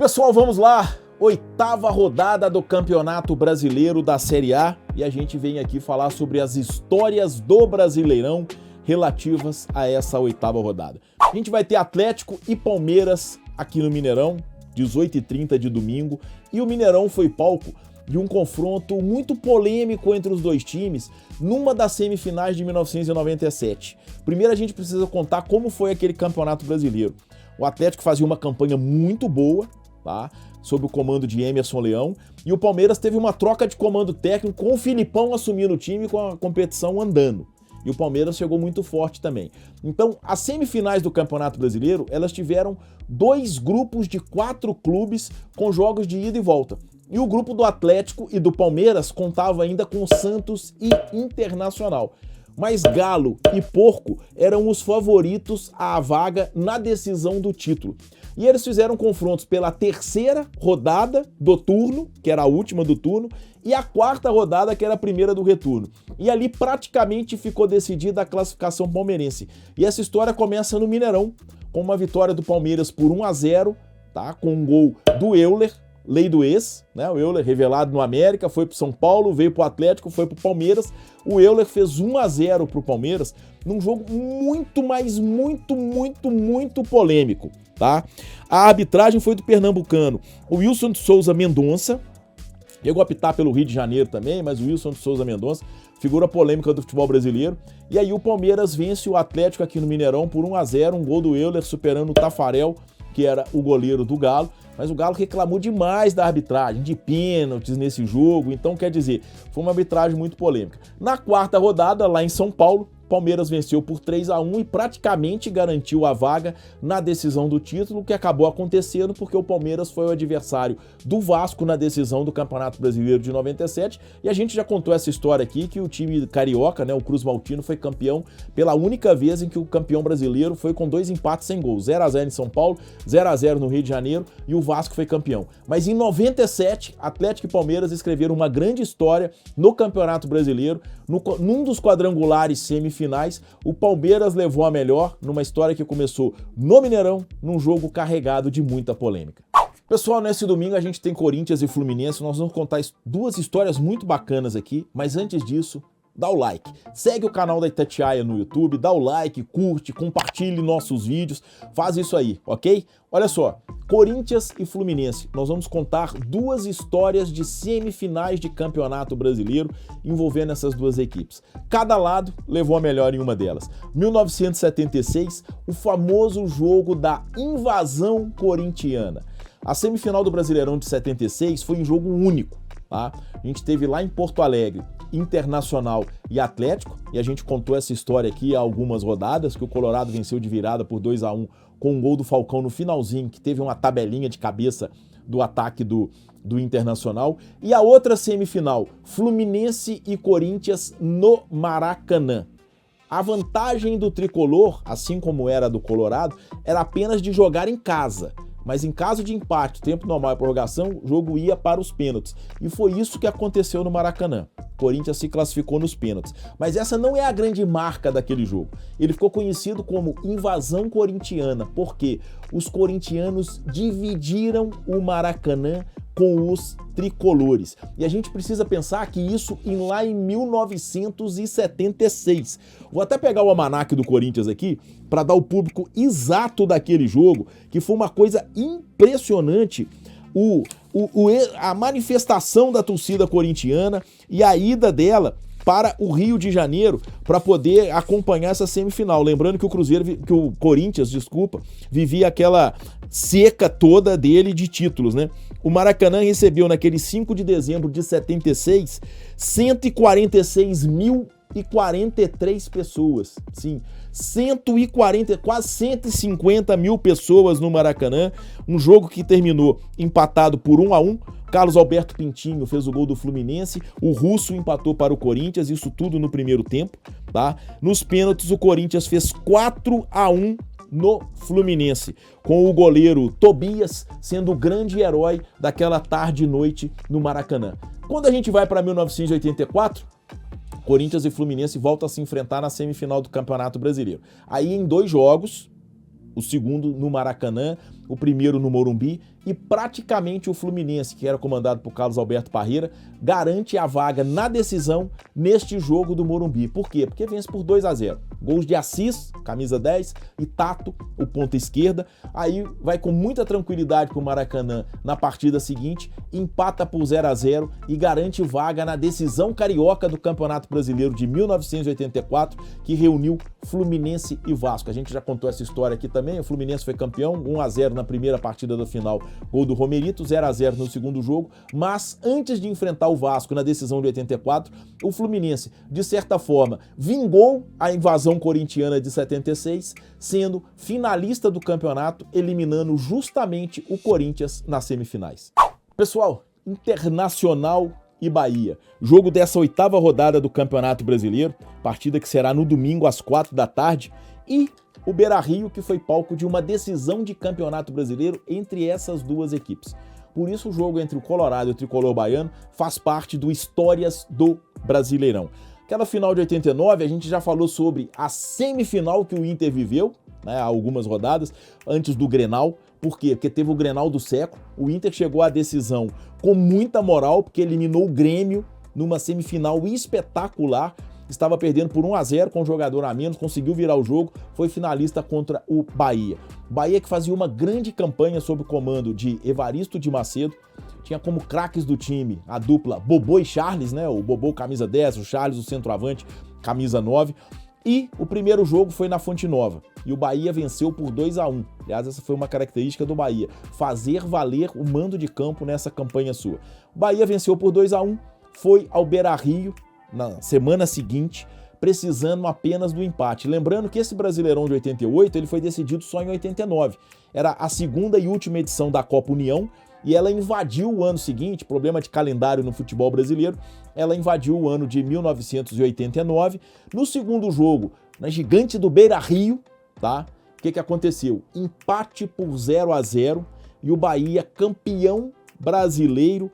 Pessoal, vamos lá! 8ª rodada do Campeonato Brasileiro da Série A e a gente vem aqui falar sobre as histórias do Brasileirão relativas a essa 8ª rodada. A gente vai ter Atlético e Palmeiras aqui no Mineirão, 18h30 de domingo, e o Mineirão foi palco de um confronto muito polêmico entre os dois times numa das semifinais de 1997. Primeiro a gente precisa contar como foi aquele Campeonato Brasileiro. O Atlético fazia uma campanha muito boa, tá? Sob o comando de Emerson Leão, e o Palmeiras teve uma troca de comando técnico com o Filipão assumindo o time com a competição andando. E o Palmeiras chegou muito forte também. Então, as semifinais do Campeonato Brasileiro, elas tiveram 2 grupos de 4 clubes com jogos de ida e volta. E o grupo do Atlético e do Palmeiras contava ainda com Santos e Internacional. Mas Galo e Porco eram os favoritos à vaga na decisão do título. E eles fizeram confrontos pela 3ª rodada do turno, que era a última do turno, e a 4ª rodada, que era a primeira do retorno. E ali praticamente ficou decidida a classificação palmeirense. E essa história começa no Mineirão, com uma vitória do Palmeiras por 1-0, tá? Com um gol do Euler, lei do ex, né? O Euler revelado no América, foi pro São Paulo, veio pro Atlético, foi pro Palmeiras. O Euler fez 1-0 pro Palmeiras num jogo muito polêmico, tá? A arbitragem foi do pernambucano, o Wilson de Souza Mendonça, chegou a apitar pelo Rio de Janeiro também, mas o Wilson de Souza Mendonça, figura polêmica do futebol brasileiro. E aí o Palmeiras vence o Atlético aqui no Mineirão por 1-0, um gol do Euler superando o Tafarel, que era o goleiro do Galo. Mas o Galo reclamou demais da arbitragem, de pênaltis nesse jogo, então quer dizer, foi uma arbitragem muito polêmica. Na 4ª rodada, lá em São Paulo, Palmeiras venceu por 3-1 e praticamente garantiu a vaga na decisão do título, que acabou acontecendo porque o Palmeiras foi o adversário do Vasco na decisão do Campeonato Brasileiro de 97, e a gente já contou essa história aqui, que o time carioca, né, o Cruz Maltino, foi campeão pela única vez em que o campeão brasileiro foi com 2 empates sem gols, 0-0 em São Paulo, 0-0 no Rio de Janeiro, e o Vasco foi campeão. Mas em 97, Atlético e Palmeiras escreveram uma grande história no Campeonato Brasileiro, num dos quadrangulares semifinais, o Palmeiras levou a melhor numa história que começou no Mineirão, num jogo carregado de muita polêmica. Pessoal, nesse domingo a gente tem Corinthians e Fluminense, nós vamos contar 2 histórias muito bacanas aqui, mas antes disso, dá o like, segue o canal da Itatiaia no YouTube, dá o like, curte, compartilhe nossos vídeos, faz isso aí, ok? Olha só, Corinthians e Fluminense, nós vamos contar 2 histórias de semifinais de Campeonato Brasileiro envolvendo essas 2 equipes. Cada lado levou a melhor em uma delas. 1976, o famoso jogo da invasão corintiana. A semifinal do Brasileirão de 76 foi um jogo único, tá? A gente teve lá em Porto Alegre Internacional e Atlético, e a gente contou essa história aqui há algumas rodadas, que o Colorado venceu de virada por 2-1 com um gol do Falcão no finalzinho, que teve uma tabelinha de cabeça do ataque do Internacional. E a outra semifinal, Fluminense e Corinthians no Maracanã. A vantagem do tricolor, assim como era do Colorado, era apenas de jogar em casa. Mas em caso de empate, tempo normal e prorrogação, o jogo ia para os pênaltis. E foi isso que aconteceu no Maracanã. O Corinthians se classificou nos pênaltis. Mas essa não é a grande marca daquele jogo. Ele ficou conhecido como invasão corintiana, porque os corintianos dividiram o Maracanã com os tricolores. E a gente precisa pensar que isso lá em 1976. Vou até pegar o almanaque do Corinthians aqui para dar o público exato daquele jogo, que foi uma coisa impressionante. A manifestação da torcida corintiana e a ida dela para o Rio de Janeiro para poder acompanhar essa semifinal. Lembrando que o Corinthians, vivia aquela seca toda dele de títulos, né? O Maracanã recebeu naquele 5 de dezembro de 76, 146.043 pessoas. Sim, 140, quase 150 mil pessoas no Maracanã. Um jogo que terminou empatado por 1-1. Carlos Alberto Pintinho fez o gol do Fluminense, o Russo empatou para o Corinthians, isso tudo no primeiro tempo, tá? Nos pênaltis o Corinthians fez 4-1 no Fluminense, com o goleiro Tobias sendo o grande herói daquela tarde e noite no Maracanã. Quando a gente vai para 1984, Corinthians e Fluminense voltam a se enfrentar na semifinal do Campeonato Brasileiro. Aí em 2 jogos, o segundo no Maracanã, o primeiro no Morumbi, e praticamente o Fluminense, que era comandado por Carlos Alberto Parreira, garante a vaga na decisão neste jogo do Morumbi. Por quê? Porque vence por 2-0. Gols de Assis, camisa 10, e Tato, o ponta esquerda. Aí vai com muita tranquilidade para o Maracanã na partida seguinte, empata por 0-0 e garante vaga na decisão carioca do Campeonato Brasileiro de 1984, que reuniu Fluminense e Vasco. A gente já contou essa história aqui também. O Fluminense foi campeão, 1-0 na primeira partida da final, gol do Romerito, 0-0 no segundo jogo, mas antes de enfrentar o Vasco na decisão de 84, o Fluminense, de certa forma, vingou a invasão corintiana de 76, sendo finalista do campeonato, eliminando justamente o Corinthians nas semifinais. Pessoal, Internacional e Bahia, jogo dessa 8ª rodada do Campeonato Brasileiro, partida que será no domingo às 4 da tarde, e o Beira-Rio, que foi palco de uma decisão de Campeonato Brasileiro entre essas duas equipes. Por isso o jogo entre o Colorado e o Tricolor Baiano faz parte do Histórias do Brasileirão. Aquela final de 89, a gente já falou sobre a semifinal que o Inter viveu, né, há algumas rodadas, antes do Grenal. Por quê? Porque teve o Grenal do século, o Inter chegou à decisão com muita moral, porque eliminou o Grêmio numa semifinal espetacular, estava perdendo por 1-0 com um jogador a menos, conseguiu virar o jogo, foi finalista contra o Bahia. Bahia que fazia uma grande campanha sob o comando de Evaristo de Macedo, tinha como craques do time a dupla Bobô e Charles, né? O Bobô camisa 10, o Charles o centroavante, camisa 9. E o primeiro jogo foi na Fonte Nova, e o Bahia venceu por 2-1. Aliás, essa foi uma característica do Bahia, fazer valer o mando de campo nessa campanha sua. O Bahia venceu por 2-1, foi ao Beira-Rio na semana seguinte, precisando apenas do empate. Lembrando que esse Brasileirão de 88 ele foi decidido só em 89. Era a segunda e última edição da Copa União, e ela invadiu o ano seguinte, problema de calendário no futebol brasileiro, ela invadiu o ano de 1989. No segundo jogo, na Gigante do Beira-Rio, tá? O que aconteceu? Empate por 0-0 e o Bahia campeão brasileiro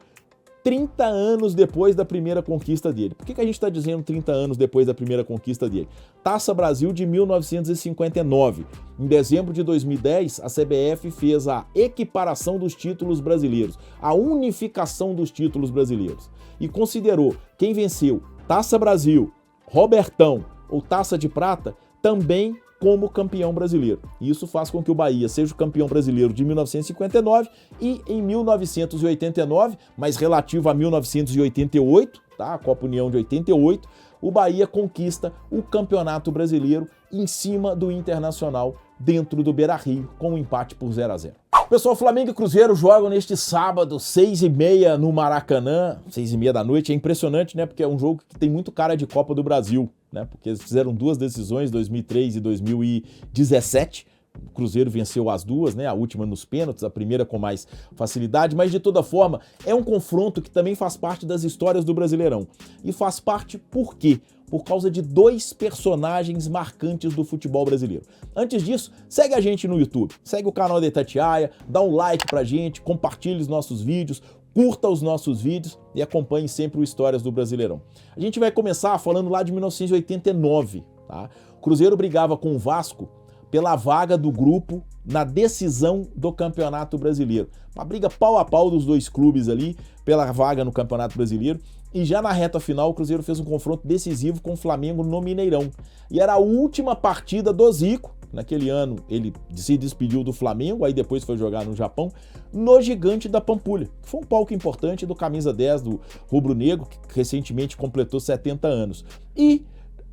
30 anos depois da primeira conquista dele. Por que a gente está dizendo 30 anos depois da primeira conquista dele? Taça Brasil de 1959. Em dezembro de 2010, a CBF fez a equiparação dos títulos brasileiros, a unificação dos títulos brasileiros, e considerou quem venceu Taça Brasil, Robertão ou Taça de Prata também como campeão brasileiro. Isso faz com que o Bahia seja o campeão brasileiro de 1959 e em 1989, mas relativo a 1988, tá? A Copa União de 88, o Bahia conquista o Campeonato Brasileiro em cima do Internacional dentro do Beira-Rio com um empate por 0-0. Pessoal, Flamengo e Cruzeiro jogam neste sábado, 6h30 no Maracanã, 6h30 da noite. É impressionante, né? Porque é um jogo que tem muito cara de Copa do Brasil, né? Porque eles fizeram duas decisões, 2003 e 2017. O Cruzeiro venceu as duas, né? A última nos pênaltis, a primeira com mais facilidade, mas de toda forma é um confronto que também faz parte das histórias do Brasileirão. E faz parte por quê? Por causa de dois personagens marcantes do futebol brasileiro. Antes disso, segue a gente no YouTube, segue o canal da Itatiaia, dá um like pra gente, compartilhe os nossos vídeos, curta os nossos vídeos e acompanhe sempre o Histórias do Brasileirão. A gente vai começar falando lá de 1989, tá? O Cruzeiro brigava com o Vasco pela vaga do grupo na decisão do Campeonato Brasileiro. Uma briga pau a pau dos dois clubes ali pela vaga no Campeonato Brasileiro. E já na reta final, o Cruzeiro fez um confronto decisivo com o Flamengo no Mineirão. E era a última partida do Zico. Naquele ano, ele se despediu do Flamengo, aí depois foi jogar no Japão, no Gigante da Pampulha, que foi um palco importante do camisa 10 do Rubro Negro, que recentemente completou 70 anos. E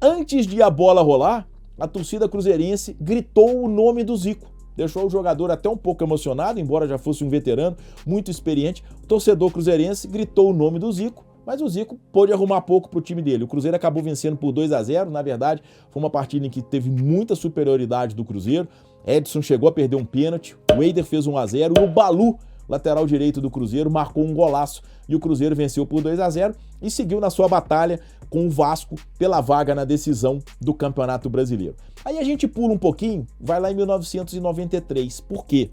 antes de a bola rolar, a torcida cruzeirense gritou o nome do Zico. Deixou o jogador até um pouco emocionado, embora já fosse um veterano, muito experiente. O torcedor cruzeirense gritou o nome do Zico, mas o Zico pôde arrumar pouco para o time dele. O Cruzeiro acabou vencendo por 2-0, na verdade, foi uma partida em que teve muita superioridade do Cruzeiro. Edson chegou a perder um pênalti, o Eider fez 1-0 e o Balu, lateral direito do Cruzeiro, marcou um golaço e o Cruzeiro venceu por 2-0 e seguiu na sua batalha com o Vasco pela vaga na decisão do Campeonato Brasileiro. Aí a gente pula um pouquinho, vai lá em 1993. Por quê?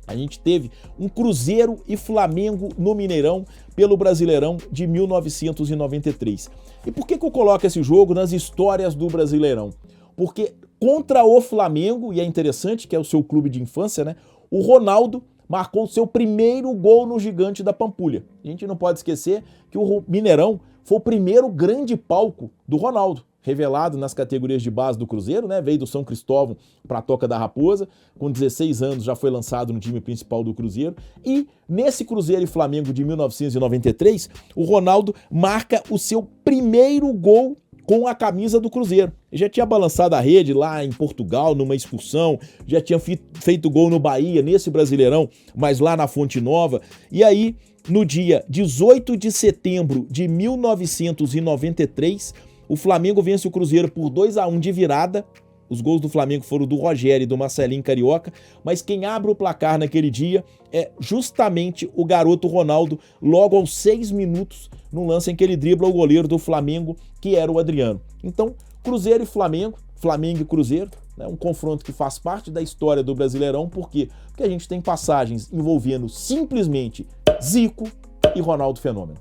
A gente teve um Cruzeiro e Flamengo no Mineirão pelo Brasileirão de 1993. E por que eu coloco esse jogo nas histórias do Brasileirão? porque contra o Flamengo, e é interessante que é o seu clube de infância, né? O Ronaldo marcou o seu primeiro gol no Gigante da Pampulha. A gente não pode esquecer que o Mineirão foi o primeiro grande palco do Ronaldo, revelado nas categorias de base do Cruzeiro, né? Veio do São Cristóvão para a Toca da Raposa, com 16 anos já foi lançado no time principal do Cruzeiro. E nesse Cruzeiro e Flamengo de 1993, o Ronaldo marca o seu primeiro gol com a camisa do Cruzeiro. Ele já tinha balançado a rede lá em Portugal, numa excursão, já tinha feito gol no Bahia, nesse Brasileirão, mas lá na Fonte Nova. E aí, no dia 18 de setembro de 1993, o Flamengo vence o Cruzeiro por 2-1 de virada. Os gols do Flamengo foram do Rogério e do Marcelinho Carioca, mas quem abre o placar naquele dia é justamente o garoto Ronaldo, logo aos 6 minutos, num lance em que ele dribla o goleiro do Flamengo, que era o Adriano. Então, Cruzeiro e Flamengo, Flamengo e Cruzeiro, né, um confronto que faz parte da história do Brasileirão, por quê? Porque a gente tem passagens envolvendo simplesmente Zico e Ronaldo Fenômeno.